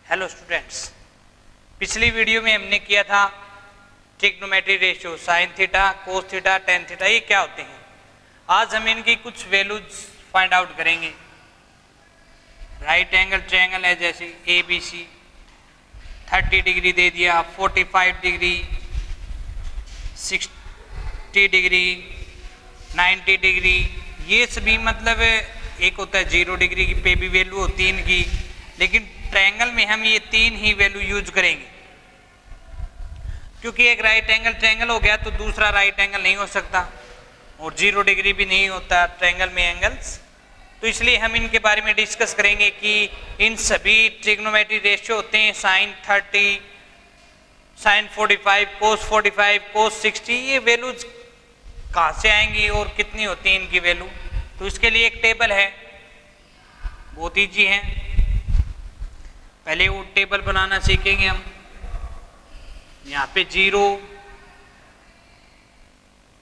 Hello students, पिछली video में हमने किया था trigonometry ratio sign theta, cos theta, tan theta, ये क्या होते हैं। आज हम इनकी कुछ वैल्यूज फाइंड आउट करेंगे। राइट एंगल ट्रायंगल है जैसे ए बी सी, 30 डिग्री दे दिया, 45 डिग्री, 60 डिग्री, 90 डिग्री, ये सभी मतलब एक होता है 0 डिग्री पे भी वैल्यू होती है इनकी, लेकिन ट्रायंगल में हम ये तीन ही वैल्यू यूज करेंगे, क्योंकि एक राइट एंगल ट्रायंगल हो गया तो दूसरा राइट एंगल नहीं हो सकता और 0 डिग्री भी नहीं होता ट्रायंगल में एंगल्स। तो इसलिए हम इनके बारे में डिस्कस करेंगे कि इन सभी ट्रिग्नोमेट्री रेशियो होते हैं साइन 30, साइन 45, कोस 45, कोस 60, ये वैल्यूज कहाँ से आएंगी और कितनी होती है इनकी वैल्यू। तो इसके लिए एक टेबल है, बहुत ईजी है। पहले वो टेबल बनाना सीखेंगे हम। यहाँ पे 0,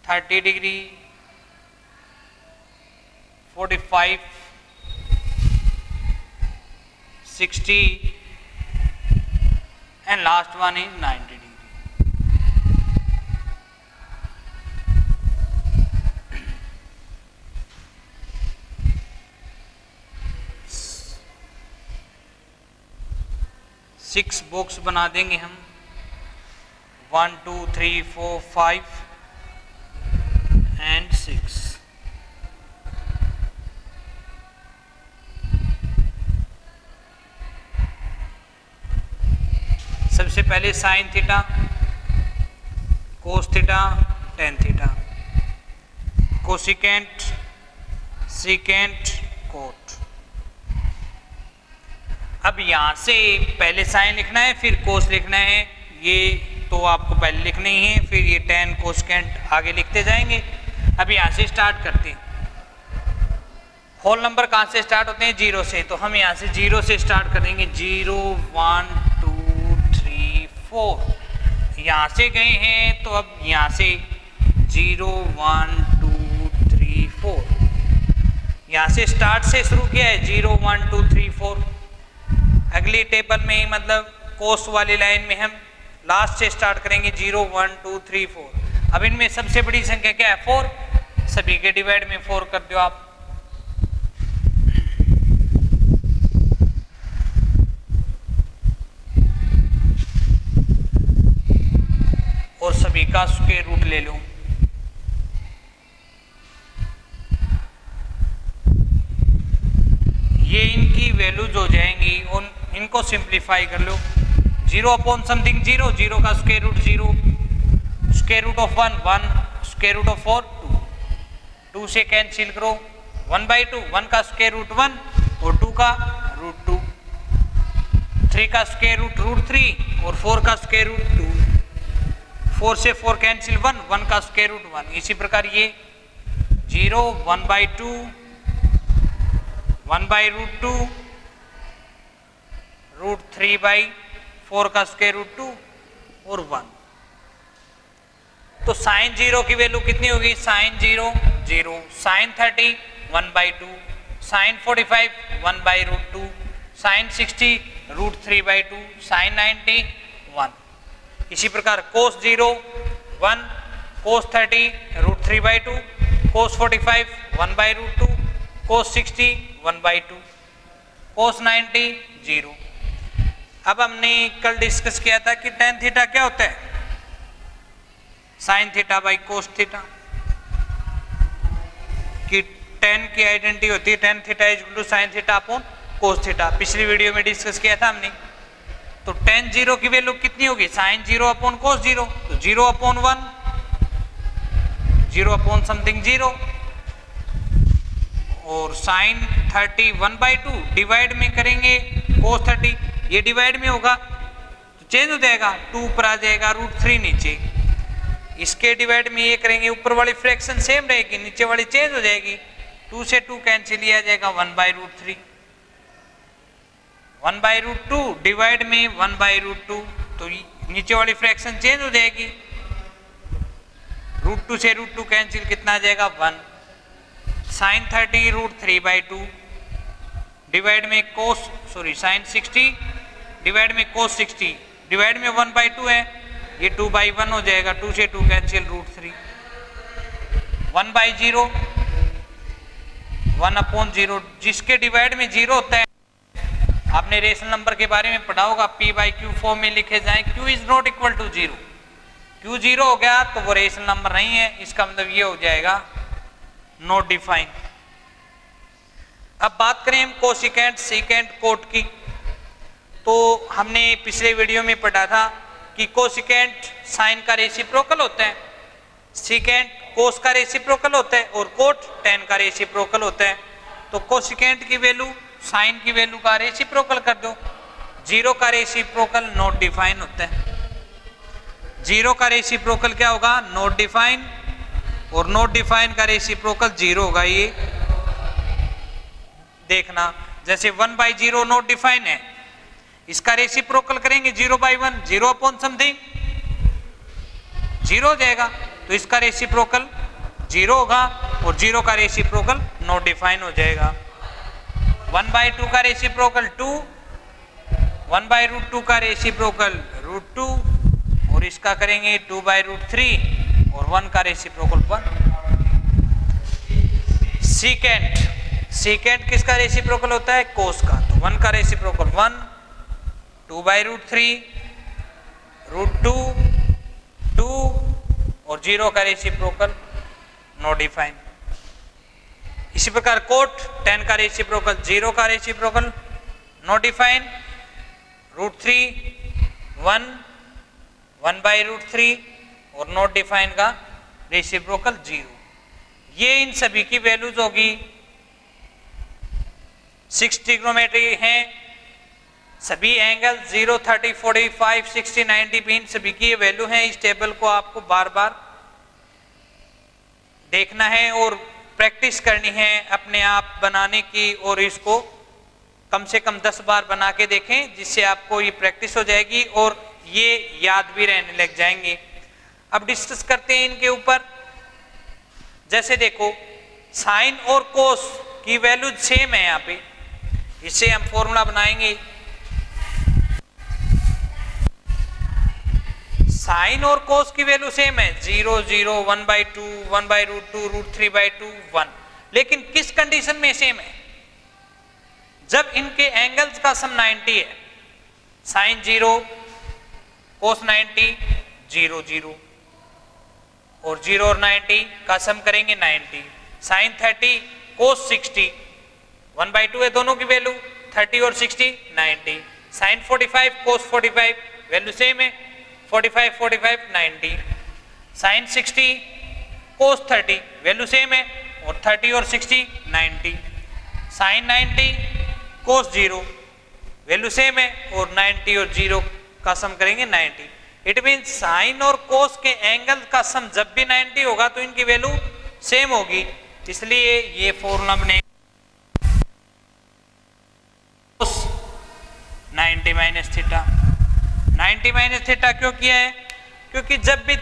30 degree, 45, 60 and last one is 90 degree. Six box बना देंगे हम, 1 2 3 4 5 एंड 6। सबसे पहले sine theta, cos theta, tan theta, cosecant, secant, cot. अब यहाँ से पहले साइन लिखना है फिर कोस लिखना है, ये तो आपको पहले लिखना ही है, फिर ये टेन कोसकेंट आगे लिखते जाएंगे। अब यहाँ से स्टार्ट करते हैं। होल नंबर कहाँ से स्टार्ट होते हैं? 0 से, तो हम यहाँ से 0 से स्टार्ट करेंगे। 0 1 2 3 4, यहाँ से गए हैं तो अब यहाँ से 0 1 2 3 4, यहाँ से स्टार्ट से शुरू किया है 0 1 2 3 4। अगली टेबल में मतलब कोस वाली लाइन में हम लास्ट से स्टार्ट करेंगे 0 1 2 3 4। अब इनमें सबसे बड़ी संख्या क्या है? 4, सभी के डिवाइड में 4 कर दो आप। और सभी का स्क्वायर रूट ले लो। ये इनकी वैल्यूज हो जाएंगी, उन इनको सिंप्लीफाई कर लो। 0 अपॉन समथिंग 0, 0 का square root 0, square root of 1 1, square root of 4 2, 2 से कैंसिल करो, 1/2, 1 का स्क्वायर रूट 1 और 2 का रूट 2, 3 का स्क्वायर रूट 3 और 4 का स्क्वायर रूट 2, 4 से 4 कैंसिल 1, 1 का स्क्वायर रूट 1। इसी प्रकार ये 0 1/2, 1/√2, √3/4 का स्क्वायर रूट 2 और 1। तो साइन 0 की वैल्यू कितनी होगी? Sine 0 0, sine 30 1/2, sine 45 1/√2, sine 60 √3/2, sine 90 1। इसी प्रकार कोस 0 1, कोस 30 √3/2, कोस 45 1/√2, कोस 60 1/2, कोस 90 0। अब हमने कल डिस्कस किया था कि टेन थीटा क्या होता है? Sine theta by cos theta, कि टेन की आइडेंटिटी होती है tan theta is equal to sine theta upon cos theta. पिछली वीडियो में डिस्कस किया था हमने। तो टेन 0 की वैल्यू कितनी होगी? साइन 0 अपॉन कोस 0, तो 0 अपॉन 1, 0 अपॉन समथिंग 0, और साइन 30 1/2 डिवाइड में करेंगे कोस 30, ये डिवाइड में होगा तो चेंज हो जाएगा, 2 ऊपर आ जाएगा, √3 नीचे। इसके डिवाइड में ये करेंगे, ऊपर वाली फ्रैक्शन सेम रहेगी, नीचे वाली चेंज हो जाएगी, 2 से 2 कैंसिल लिया जाएगा, 1/√3, 1/√2 डिवाइड में 1/√2, तो नीचे वाली फ्रैक्शन चेंज हो जाएगी, √2 से √2 कैंसिल, कितना आ जाएगा 1। साइन 30 √3/2 डिवाइड में कोस साइन 60 डिवाइड में cos 60, डिवाइड में 1/2 है, ये 2/1 हो जाएगा, 2 से 2 कैंसिल, √3, 1/0, 1/0, जिसके डिवाइड में 0 होता है, आपने रेशनल नंबर के बारे में पढ़ा होगा, p/q फॉर्म में लिखे जाए, q is not equal to 0, q 0 हो गया तो वो रेशनल नंबर नहीं है, इसका मतलब ये हो जाएगा नॉट डिफाइन। अब बात करें हम कोसिकेंट सीकेंट कोट की, तो हमने पिछले वीडियो में पढ़ा था कि कोसिकेंट साइन का रेसिप्रोकल होता है, सीकेंट कोस का रेसिप्रोकल होता है और कोट टेन का रेसिप्रोकल होता है। तो कोसिकेंट की वैल्यू साइन की वैल्यू का रेसिप्रोकल कर दो, 0 का रेसिप्रोकल नॉट डिफाइन होता है, 0 का रेसिप्रोकल क्या होगा, नॉट डिफाइन, और नॉट डिफाइन का रेसिप्रोकल 0 होगा। ये देखना, जैसे 1/0 नॉट डिफाइन है, इसका रेसिप्रोकल करेंगे 0/1, 0 अपॉन समथिंग 0 हो जाएगा, तो इसका रेसिप्रोकल 0 होगा और 0 का रेसिप्रोकल नॉट डिफाइन हो जाएगा। 1/2 का रेसिप्रोकल 2, 1/√2 का रेसिप्रोकल √2 और इसका करेंगे 2/√3 और 1 का रेसिप्रोकल 1। सीकेंट, सीकेंट किसका रेसिप्रोकल होता है, कोस का, तो 1 का रेसिप्रोकल 1, 2/√3, √2, 2 और 0 का रेसिप्रोकल नॉट डिफाइन। इसी प्रकार कोट 10 का रेसिप्रोकल 0 का रेसिप्रोकल नॉट डिफाइन, √3, 1, 1/√3 और नॉट डिफाइन का रेसिप्रोकल 0। ये इन सभी की वैल्यूज होगी। 6 ट्रिग्नोमेट्री हैं, सभी एंगल 0, 30, 45, 60, 90 भी इन सभी की वैल्यू है। इस टेबल को आपको बार बार देखना है और प्रैक्टिस करनी है अपने आप बनाने की, और इसको कम से कम 10 बार बना के देखें, जिससे आपको ये प्रैक्टिस हो जाएगी और ये याद भी रहने लग जाएंगे। अब डिस्कस करते हैं इनके ऊपर। जैसे देखो, साइन और कोस की वैल्यू सेम है यहाँ पे, इससे हम फॉर्मूला बनाएंगे। साइन और कोस की वैल्यू सेम है, 0, 0, 1/2, 1/√2, √3/2, 1, लेकिन किस कंडीशन में सेम है, जब इनके एंगल्स का सम 90 है। साइन 0, कोस 90, 0, 0 और 0 और 90 का सम करेंगे 90। साइन 30, कोस 60, 1/2 है दोनों की वैल्यू, 30 और 60 90। साइन 45, कोस 45 वैल्यू सेम है, 45, 45 90। साइन 60, कोस 30 वैल्यू सेम है और 30 और 60 90। साइन 90, कोस 0 वैल्यू सेम है और 90 और 0 का सम करेंगे 90। इट मीन साइन और कोस के एंगल का सम जब भी 90 होगा तो इनकी वैल्यू सेम होगी, इसलिए ये फॉर्मूला बने 90 माइनस थीटा। 90 माइनस थीटा क्यों किया है, क्योंकि जब भी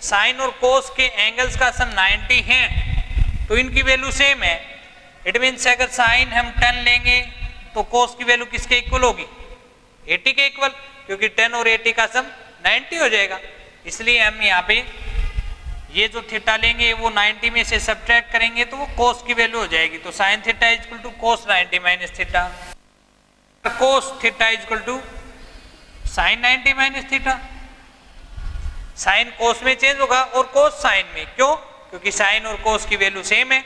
साइन और कोस के एंगल्स का सम 90 है तो इनकी वैल्यू सेम है। इट मीन्स अगर साइन हम 10 लेंगे तो कोस की वैल्यू किसके इक्वल होगी, 80 के इक्वल, क्योंकि 10 और 80 का सम 90 हो जाएगा। इसलिए हम यहाँ पे ये जो थीटा लेंगे वो 90 में से सब्ट्रैक्ट करेंगे तो वो कोस की वैल्यू हो जाएगी। तो sine theta is equal to cos 90 minus theta, cos theta is equal to sine 90 minus theta. Sine cos में चेंज होगा और कोस साइन में, क्यों, क्योंकि साइन और कोस की वैल्यू सेम है।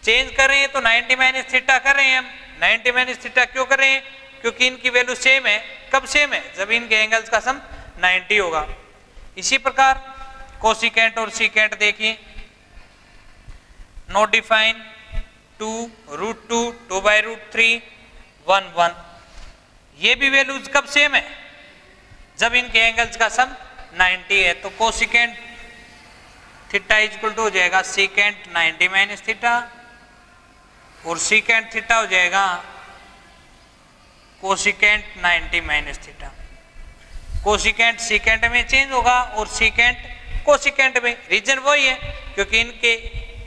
चेंज कर रहे हैं तो 90 माइनस थीटा कर रहे हैं हम। 90 माइनस थीटा क्यों कर रहे हैं, क्योंकि इनकी वैल्यू सेम है। कब सेम है, जब इनके एंगल्स का सम 90 होगा। इसी प्रकार कोसिकेंट और सीकेंट देखिए, नॉट डिफाइन 2, √2, 2/√3, 1, 1, ये भी वैल्यूज कब सेम है, जब इनके एंगल्स का सम 90 है। तो cosecant theta is equal to हो जाएगा सीकेंट 90 माइनस थीटा और सीकेंट थीटा हो जाएगा cosecant 90 minus theta. Cosecant secant में चेंज होगा और सीकेंट कोसिकेंट में। रीजन वही है क्योंकि इनके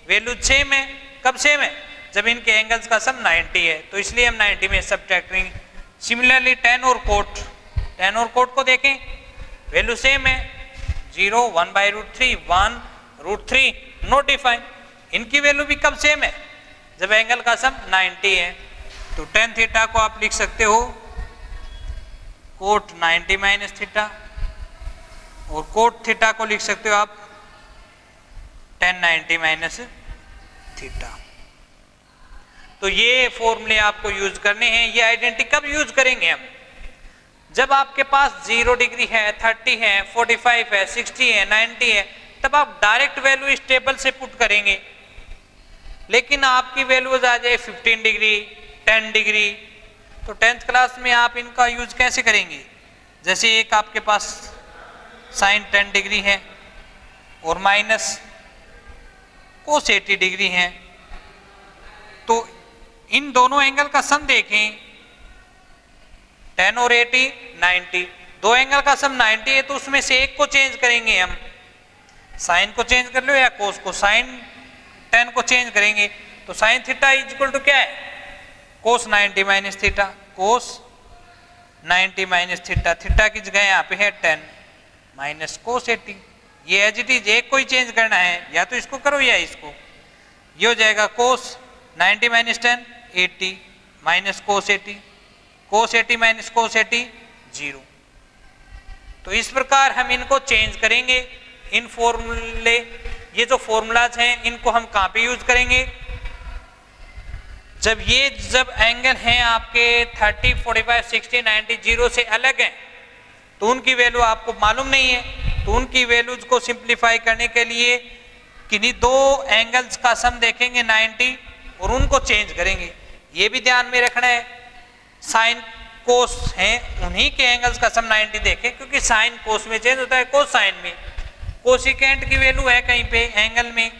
वैल्यू सेम है। कब सेम है, जब इनके एंगल्स का सम 90 है, तो इसलिए हम 90 में सब्ट्रैक्टिंग सिमिलरली tan और cot को देखें, वैल्यू सेम है, 0, 1/√3, 1√3, नॉट डिफाइन। इनकी वैल्यू भी कब सेम है, जब एंगल का सम 90 है। तो tan थीटा को आप लिख सकते हो cot 90 माइनस थीटा, और cot थीटा को लिख सकते हो आप tan 90 माइनस थीटा। तो ये फॉर्मूले आपको यूज करने हैं। ये आइडेंटिटी कब यूज करेंगे हम, जब आपके पास 0 डिग्री है, 30 है, 45 है, 60 है, 90 है, तब आप डायरेक्ट वैल्यू इस टेबल से पुट करेंगे। लेकिन आपकी वैल्यूज आ जाए 15 डिग्री, 10 डिग्री, तो 10th क्लास में आप इनका यूज कैसे करेंगे। जैसे एक आपके पास साइन 10 डिग्री है और माइनस कोस 80 डिग्री है, तो इन दोनों एंगल का सम देखें, 10 और 80 90, दो एंगल का सम 90 है, तो उसमें से एक को चेंज करेंगे हम, साइन को चेंज कर लो या कोस को, साइन 10 को चेंज करेंगे। तो sine theta is equal to क्या है, cos 90 minus theta, cos 90 minus theta, theta की जगह यहाँ पे है 10 माइनस कोस 80। ये एज इट इज, एक को ही चेंज करना है, या तो इसको करो या इसको। ये हो जाएगा कोस 90 माइनस 10 80 माइनस कोस 80, कोस 80 माइनस कोस 80 0। तो इस प्रकार हम इनको चेंज करेंगे। इन फॉर्मूले, ये जो फॉर्मूलाज हैं, इनको हम कहाँ पे यूज करेंगे, जब एंगल हैं आपके 30, 45, 60, 90, 0 से अलग हैं, तो उनकी वैल्यू आपको मालूम नहीं है, तो उनकी वैल्यूज को सिंप्लीफाई करने के लिए किन्हीं दो एंगल्स का सम देखेंगे 90 और उनको चेंज करेंगे। ये भी ध्यान में रखना है, साइन कोस हैं, उन्हीं के एंगल्स का सम 90 देखें, क्योंकि साइन कोस में चेंज होता है, कोस साइन में। कोसिकेंट की वैल्यू है कहीं पे एंगल में,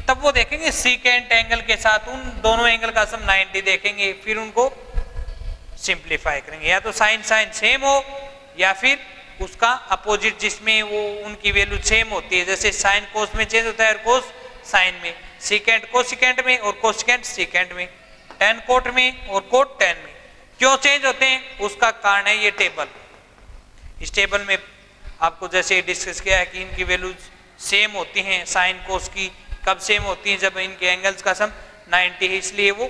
तब वो देखेंगे सीकेंट एंगल के साथ, उन दोनों एंगल का सम 90 देखेंगे, फिर उनको सिंप्लीफाई करेंगे। या तो साइन साइन सेम हो, या फिर उसका अपोजिट जिसमें वो उनकी वैल्यू सेम होती है, जैसे साइन कोस में चेंज होता है और कोस साइन में, सीकेंट कोसिकेंट में और कोसिकेंट सीकेंट में, tan कोट में और कोट tan में। क्यों चेंज होते हैं, उसका कारण है ये टेबल। इस टेबल में आपको जैसे डिस्कस किया है कि इनकी वैल्यूज सेम होती हैं, साइन कोस की कब सेम होती हैं, जब इनके एंगल्स का सम 90 है, इसलिए वो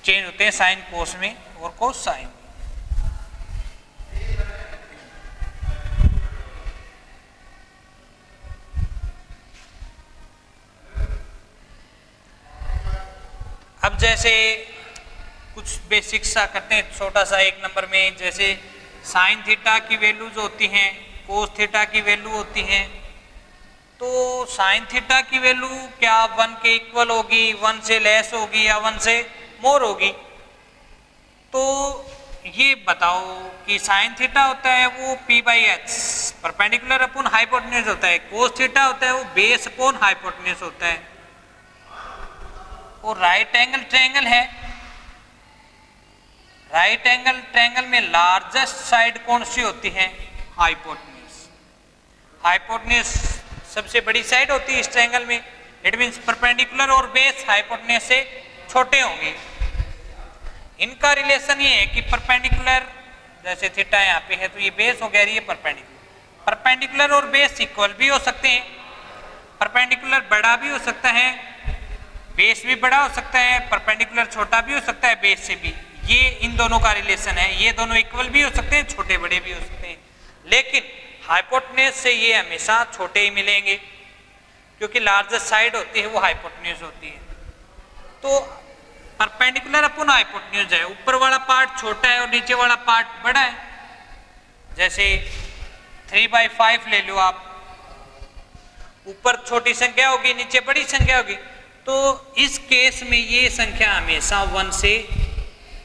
चेंज होते हैं साइन कोस में और कोस साइन में। अब जैसे कुछ बेसिक्स सा करते हैं छोटा सा 1 नंबर में, जैसे साइन थीटा की वैल्यूज होती हैं, कोस थीटा की वैल्यू होती हैं। तो साइन थीटा की वैल्यू क्या 1 के इक्वल होगी, 1 से लेस होगी या 1 से मोर होगी। तो ये बताओ कि साइन थीटा होता है वो p/h परपेंडिकुलर अपॉन हाइपोटेन्यूज होता है, कोस थीटा होता है वो बेस अपॉन हाइपोटेन्यूज होता है, और राइट एंगल ट्रायंगल है। राइट एंगल ट्रायंगल में लार्जेस्ट साइड कौन सी होती है, हाइपोटेन्यूज। हाइपोटेन्यूज सबसे बड़ी साइड होती है इस ट्रायंगल में, इट मींस परपेंडिकुलर और बेस हाइपोटेन्यूज से छोटे होंगे। इनका रिलेशन ये है कि परपेंडिकुलर, जैसे थीटा यहाँ पे है तो ये बेस हो गया, ये परपेंडिकुलर। परपेंडिकुलर और बेस इक्वल भी हो सकते हैं, परपेंडिकुलर बड़ा भी हो सकता है, बेस भी बड़ा हो सकता है, परपेंडिकुलर छोटा भी हो सकता है बेस से भी। ये इन दोनों का रिलेशन है, ये दोनों इक्वल भी हो सकते हैं, छोटे बड़े भी हो सकते हैं, लेकिन हाइपोटेन्यूज से ये हमेशा छोटे ही मिलेंगे, क्योंकि लार्जेस्ट साइड होती है वो हाइपोटेन्यूज होती है। तो परपेंडिकुलर अपॉन हाइपोटेन्यूज है, ऊपर वाला पार्ट छोटा है और नीचे वाला पार्ट बड़ा है। जैसे 3/5 ले लो आप, ऊपर छोटी संख्या होगी, नीचे बड़ी संख्या होगी, तो इस केस में ये संख्या हमेशा 1 से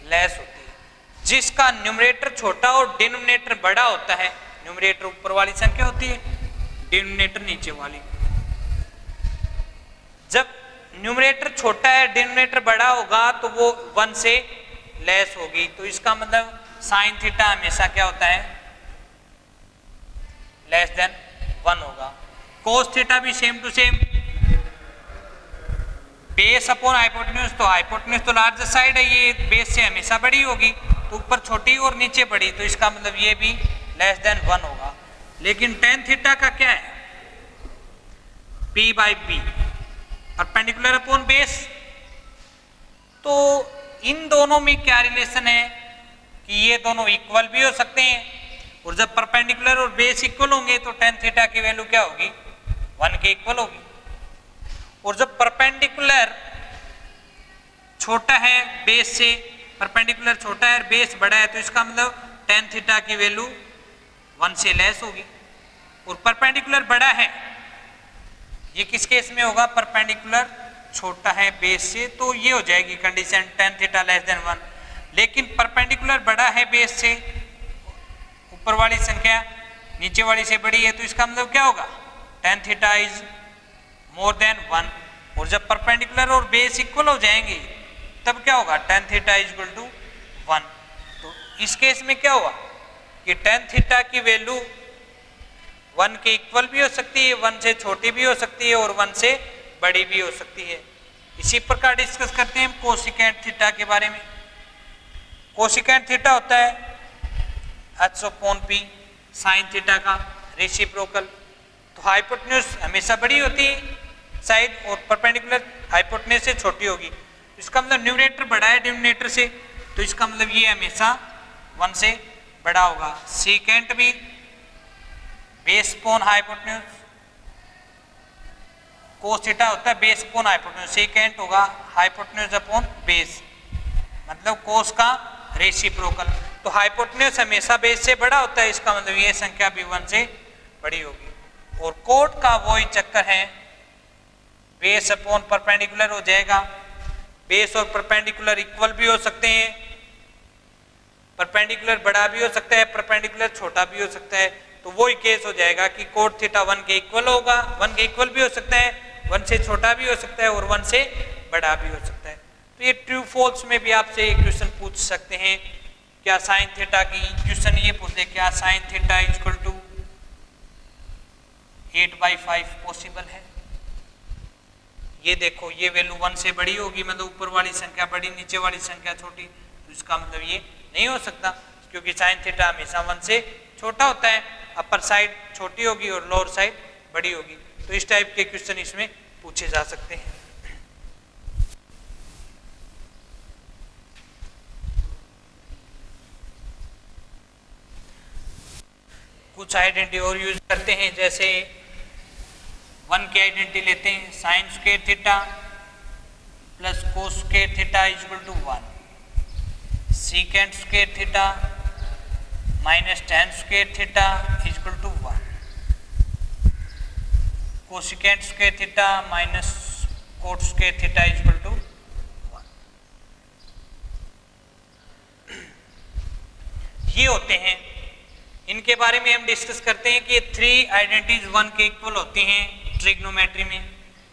लेस होती है। जिसका न्यूमरेटर छोटा और डिनोमिनेटर बड़ा होता है, न्यूमरेटर ऊपर वाली संख्या होती है, डिनोमिनेटर नीचे वाली। जब न्यूमरेटर छोटा है, डिनोमिनेटर बड़ा होगा, तो वो 1 से लेस होगी। तो इसका मतलब साइन थीटा हमेशा क्या होता है, लेस देन 1 होगा। कोस थीटा भी same to same, base upon hypotenuse, तो हाइपोटेन्यूज तो लार्जेस्ट साइड है, ये बेस से हमेशा बड़ी होगी, तो ऊपर छोटी और नीचे बड़ी, तो इसका मतलब ये भी लेस देन 1 होगा। लेकिन टेन थीटा का क्या है, p/b परपेंडिकुलर अपॉन बेस। तो इन दोनों में क्या रिलेशन है कि ये दोनों इक्वल भी हो सकते हैं, और जब परपेंडिकुलर और बेस इक्वल होंगे तो टेन थीटा की वैल्यू क्या होगी, 1 के इक्वल होगी। और जब परपेंडिकुलर छोटा है बेस से, परपेंडिकुलर छोटा है और बेस बड़ा है, तो इसका मतलब टेन थीटा की वैल्यू 1 से लेस होगी। और परपेंडिकुलर बड़ा है, ये किस केस में होगा, परपेंडिकुलर छोटा है बेस से, तो ये हो जाएगी condition tan theta less than 1। लेकिन परपेंडिकुलर बड़ा है बेस से, ऊपर वाली संख्या नीचे वाली से बड़ी है, तो इसका मतलब क्या होगा, tan theta is more than 1। और जब परपेंडिकुलर और बेस इक्वल हो जाएंगे तब क्या होगा, tan theta is equal to 1। तो इस केस में क्या हुआ कि टेन थीटा की वैल्यू 1 के इक्वल भी हो सकती है, 1 से छोटी भी हो सकती है और 1 से बड़ी भी हो सकती है। इसी प्रकार डिस्कस करते हैं हम कोसिकेंट थीटा के बारे में। कोसिकेंट थीटा होता है h/p साइन थीटा का रेसिप्रोकल। तो हाइपोटेन्यूज हमेशा बड़ी होती है साइड, और परपेंडिकुलर हाइपोटेन्यूज से छोटी होगी। इसका मतलब न्यूमरेटर बड़ा है डिनोमिनेटर से, तो इसका मतलब ये हमेशा 1 से बड़ा होगा। सीकेंट भी base upon hypotenuse, cos theta होता है बेस अपॉन हाइपोटेन्यूज, सीकेंट होगा हाइपोटेन्यूज अपॉन बेस, मतलब कोस का रेसिप्रोकल। तो हाइपोटेन्यूज हमेशा बेस से बड़ा होता है, इसका मतलब ये संख्या भी 1 से बड़ी होगी। और कोट का वही चक्कर है, बेस अपॉन परपेंडिकुलर हो जाएगा। बेस और परपेंडिकुलर इक्वल भी हो सकते हैं, परपेंडिकुलर बड़ा भी हो सकता है, परपेंडिकुलर छोटा भी हो सकता है। तो वही केस हो जाएगा कि कोट थीटा 1 के इक्वल होगा, 1 के इक्वल भी हो सकता है, 1 से छोटा भी हो सकता है और 1 से बड़ा भी हो सकता है। तो ये ट्रू फॉल्स में भी आपसे एक क्वेश्चन पूछ सकते हैं। क्या साइन थीटा की क्वेश्चन ये पूछते, क्या sine theta is equal to 8/5 possible है? ये देखो, ये वैल्यू 1 से बड़ी होगी, मतलब ऊपर वाली संख्या बड़ी नीचे वाली संख्या छोटी, तो इसका मतलब ये नहीं हो सकता, क्योंकि साइन थीटा हमेशा 1 से छोटा होता है। अपर साइड छोटी होगी और लोअर साइड बड़ी होगी। तो इस टाइप के क्वेश्चन इसमें पूछे जा सकते हैं। कुछ आइडेंटिटी और यूज करते हैं, जैसे 1 की आइडेंटिटी लेते हैं, sine square theta plus cos square theta is equal to 1, secant square theta minus tan square theta is equal to 1, cosecant square theta minus cot square theta is equal to 1। ये होते हैं, इनके बारे में हम discuss करते हैं कि ये 3 आइडेंटिटीज 1 के इक्वल होती हैं ट्रिग्नोमेट्री में।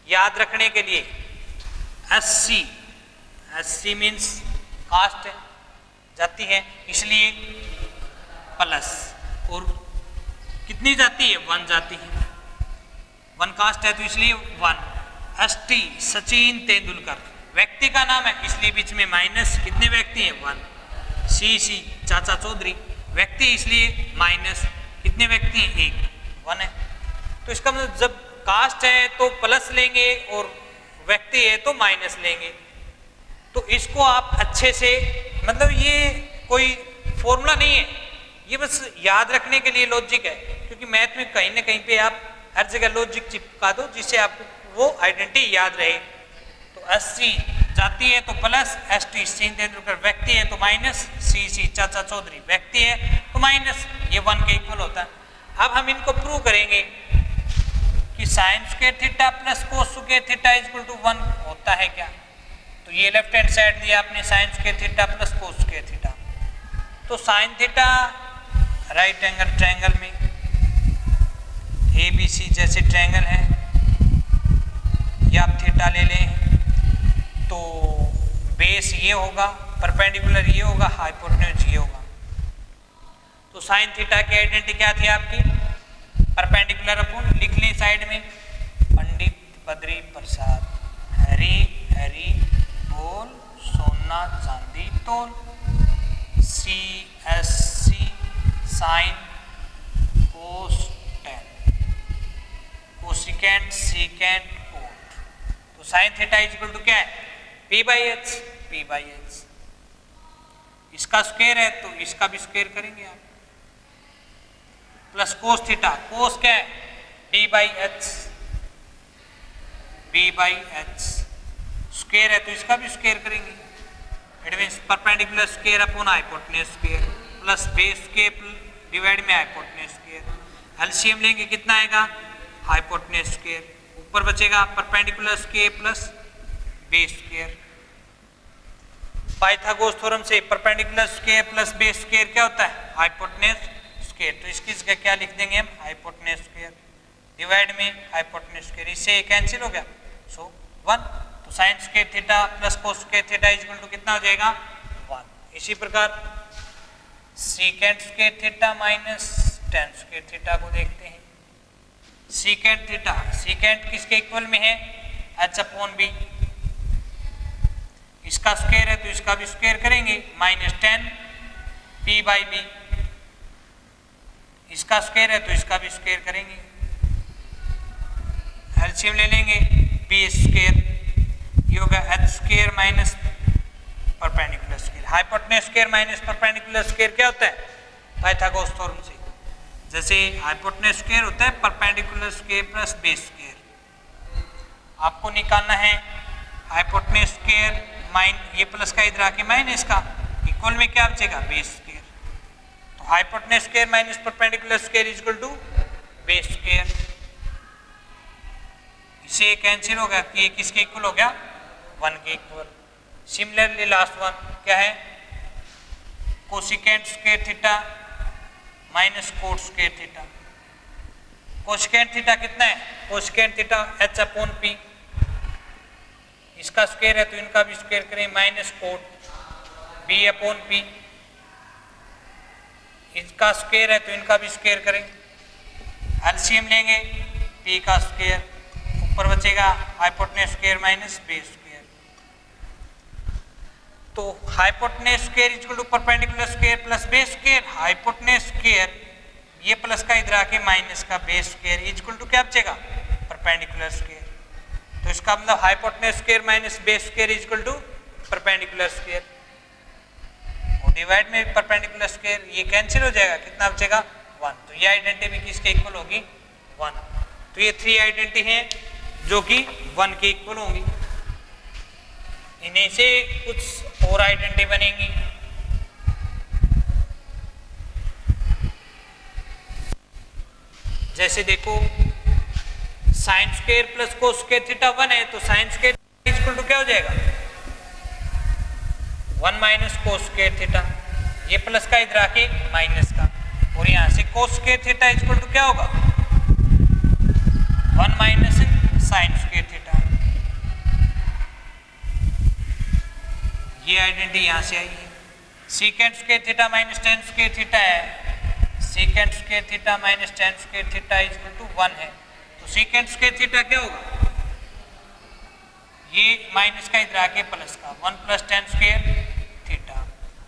याद रखने के लिए SC मीन्स कास्ट जाती है, इसलिए प्लस, और कितनी जाती है, 1 जाती है, 1 कास्ट है तो इसलिए 1। ST सचिन तेंदुलकर व्यक्ति का नाम है, इसलिए बीच में माइनस, कितने व्यक्ति हैं, 1। CC चाचा चौधरी व्यक्ति, इसलिए माइनस, कितने व्यक्ति हैं, 1, 1 है। तो इसका मतलब जब कास्ट है तो प्लस लेंगे और व्यक्ति है तो माइनस लेंगे। तो इसको आप अच्छे से, मतलब ये कोई फॉर्मूला नहीं है, ये बस याद रखने के लिए लॉजिक है, क्योंकि मैथ में कहीं ना कहीं पे आप हर जगह लॉजिक चिपका दो जिससे आपको वो आइडेंटिटी याद रहे। तो SC जाती है तो प्लस, ST सचिन तेंदुलकर व्यक्ति है तो माइनस, CC चाचा चौधरी व्यक्ति है तो माइनस, ये 1 के इक्वल होता है। अब हम इनको प्रूव करेंगे कि sine square theta plus cos square theta is equal to 1 होता है क्या। तो ये लेफ्ट हैंड साइड दिया आपने, sine square theta plus cos square theta. तो sine theta right angle triangle में ABC जैसे ट्रायंगल है, या आप थीटा ले लें तो बेस ये होगा, परपेंडिकुलर ये होगा, हाइपोटेन्यूज ये होगा। तो साइन थीटा की आइडेंटिटी क्या थी आपकी, परपेंडिकुलर अपॉन, लिख लें साइड में, पंडित बद्री प्रसाद, हरी हरी बोल, सोना चांदी तोल, C S C sine cos tan, cosecant secant cot. तो साइन थीटा इक्वल टू क्या है, P by H, P by H. इसका स्क्वायर है तो इसका भी स्क्वायर करेंगे आप, प्लस कोस थीटा, कोस क्या है, B by H, B by H. Square है तो इसका भी स्क्वायर करेंगे, it means perpendicular square upon hypotenuse square plus base square divide में हाइपोटेन्यूज स्क्वायर। एलसीएम लेंगे कितना आएगा, हाइपोटेन्यूज स्क्वायर, ऊपर बचेगा perpendicular square plus base square. Pythagoras theorem से perpendicular square plus base square क्या होता है, हाइपोटेन्यूज स्क्वायर। तो इसकी जगह क्या लिख देंगे हम, हाइपोटेन्यूज स्क्वायर डिवाइड में हाइपोटेन्यूज स्क्वायर, इससे कैंसिल हो गया, सो 1। तो sine square theta plus cos square theta equal to कितना हो जाएगा, 1। इसी प्रकार secant square theta minus tan square theta को देखते हैं। सीकेंट थीटा, सीकेंट किसके इक्वल में है, एच अपॉन बी। इसका स्क्वायर है तो इसका भी स्क्वायर करेंगे, माइनस 10 पी बाई बी। इसका स्क्वायर है तो इसका भी स्क्वायर करेंगे, एलसीएम ले लेंगे, बी स्क्वायर, ये होगा H square minus perpendicular square. Hypotenuse square minus perpendicular square क्या होता है, पाइथागोरस थ्योरम से। जैसे हाइपोटेन्यूज स्क्वायर होता है perpendicular square plus base square. आपको निकालना है हाइपोटेन्यूज स्क्वायर माइन, ये प्लस का इधर आके माइनस का, इक्वल में क्या बचेगा, बेस स्क्वायर। तो hypotenuse square minus perpendicular square is equal to base square. इसे ये कैंसिल होगा कि ये किसके इक्वल हो गया, 1 के इक्वल। सिमिलरली लास्ट वन क्या है, cosecant square theta minus cot square theta. Cosecant theta कितना है, cosecant theta H upon P. इसका स्क्वायर है तो इनका भी स्क्वायर करें, minus cot B upon P. इसका स्क्वायर है तो इनका भी स्क्वायर करें, एलसीएम लेंगे, पी का स्क्वायर, ऊपर बचेगा hypotenuse square minus base square. तो hypotenuse square equal to perpendicular square plus base square. Hypotenuse square ये प्लस का इधर आके माइनस का बेस स्क्वायर इक्वल टू क्या बचेगा, परपेंडिकुलर स्क्वायर। तो इसका मतलब hypotenuse square minus base square equal to perpendicular square, और डिवाइड में परपेंडिकुलर स्क्वायर, ये कैंसिल हो जाएगा, कितना बचेगा, 1। तो ये आइडेंटिटी भी किसके इक्वल होगी, 1। तो ये 3 आइडेंटिटी हैं जो कि 1 के इक्वल होंगी। इन्हीं से कुछ और आइडेंटिटी बनेंगी। जैसे देखो sine square plus cos square theta 1 है, तो साइन स्क्वायर इक्वल टू क्या हो जाएगा, 1 माइनस कोस स्क्वायर थीटा, ये प्लस का इधर आके माइनस का, और यहां से cos square theta equal to क्या होगा, 1 माइनस साइन स्क्वायर थीटा। ये आइडेंटिटी यहां से आई है। Secant square theta minus tan square theta है, secant square theta minus tan square theta equal to 1 है। तो सीकेंट स्क्वायर थीटा क्या होगा, ये माइनस का इधर आके प्लस का, 1 प्लस टेन स्क्वायर थीटा,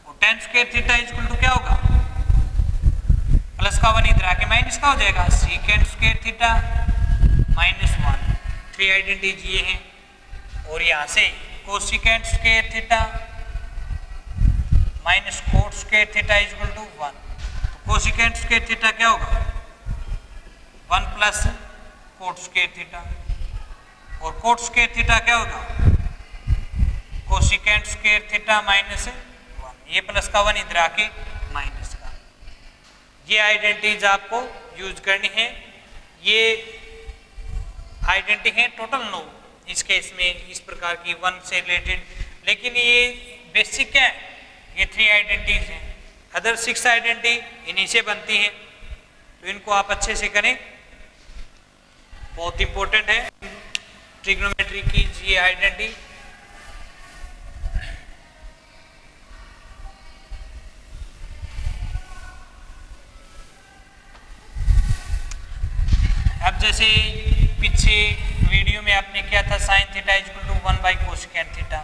और tan square theta equal to क्या होगा, प्लस का 1 इधर आके माइनस का हो जाएगा, secant square theta minus 1। 3 identities ये हैं। और यहाँ से cosecant square theta minus cot square theta equal to 1। तो कोसिकेंट स्क्वायर थीटा क्या होगा, 1 प्लस कोट स्क्वायर थीटा, और कोट स्क्वायर थीटा क्या होगा, कोसिकेंट स्क्वायर थीटा माइनस 1, ये प्लस का 1 इधर आके माइनस का। ये आइडेंटिटीज आपको यूज करनी है। ये आइडेंटिटी है टोटल 9 इस केस में, इस प्रकार की 1 से रिलेटेड। लेकिन ये बेसिक क्या है, ये 3 आइडेंटिटीज हैं। अदर 6 आइडेंटिटी इन्हीं से बनती हैं, तो इनको आप अच्छे से करें, बहुत इंपॉर्टेंट है ट्रिग्नोमेट्री की ये आइडेंटिटी। अब जैसे पीछे वीडियो में आपने किया था sine theta equal to 1 by cosecant theta,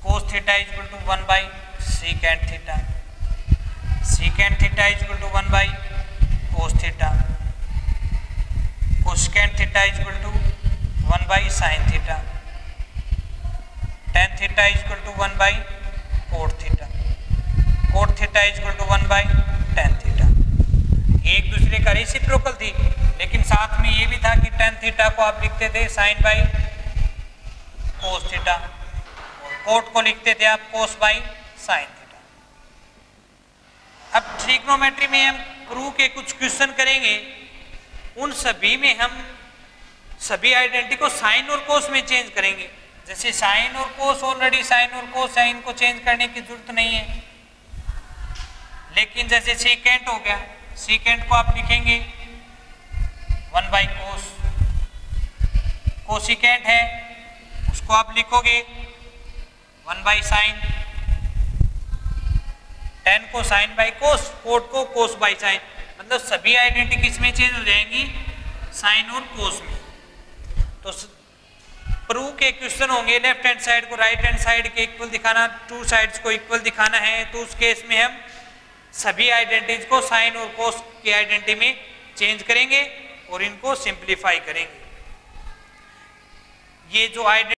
cos theta equal to 1 by secant theta, secant theta is equal to 1 by cos theta, cosecant theta is equal to 1 by sine theta, tan theta is equal to 1 by cot theta, cot theta is equal to 1 by tan theta. एक दूसरे का reciprocal थी, लेकिन साथ में ये भी था कि टेन थीटा को आप लिखते थे साइन बाई कोस थीटा और कोट को लिखते थे आप कोस बाई साइन थीटा। अब ट्रिग्नोमेट्री में हम प्रूव के कुछ क्वेश्चन करेंगे, उन सभी में हम सभी आइडेंटिटी को साइन और कोस में चेंज करेंगे। जैसे साइन और कोस, ऑलरेडी साइन और कोस है, इनको चेंज करने की जरूरत नहीं है। लेकिन जैसे सीकेंट हो गया, सीकेंट को आप लिखेंगे 1 बाई कोस, कोसिकेंट है उसको आप लिखोगे 1 बाई साइन, टेन को साइन बाई कोस, कोट को कोस बाई साइन, मतलब सभी आइडेंटिटी किस में चेंज हो जाएंगी, साइन और कोस में। तो प्रूव के क्वेश्चन होंगे लेफ्ट हैंड साइड को राइट हैंड साइड के इक्वल दिखाना, टू साइड्स को इक्वल दिखाना है, तो उस केस में हम सभी आइडेंटिटीज को साइन और कोस की आइडेंटिटी में चेंज करेंगे और इनको सिंप्लीफाई करेंगे। ये जो आइडेंटिटी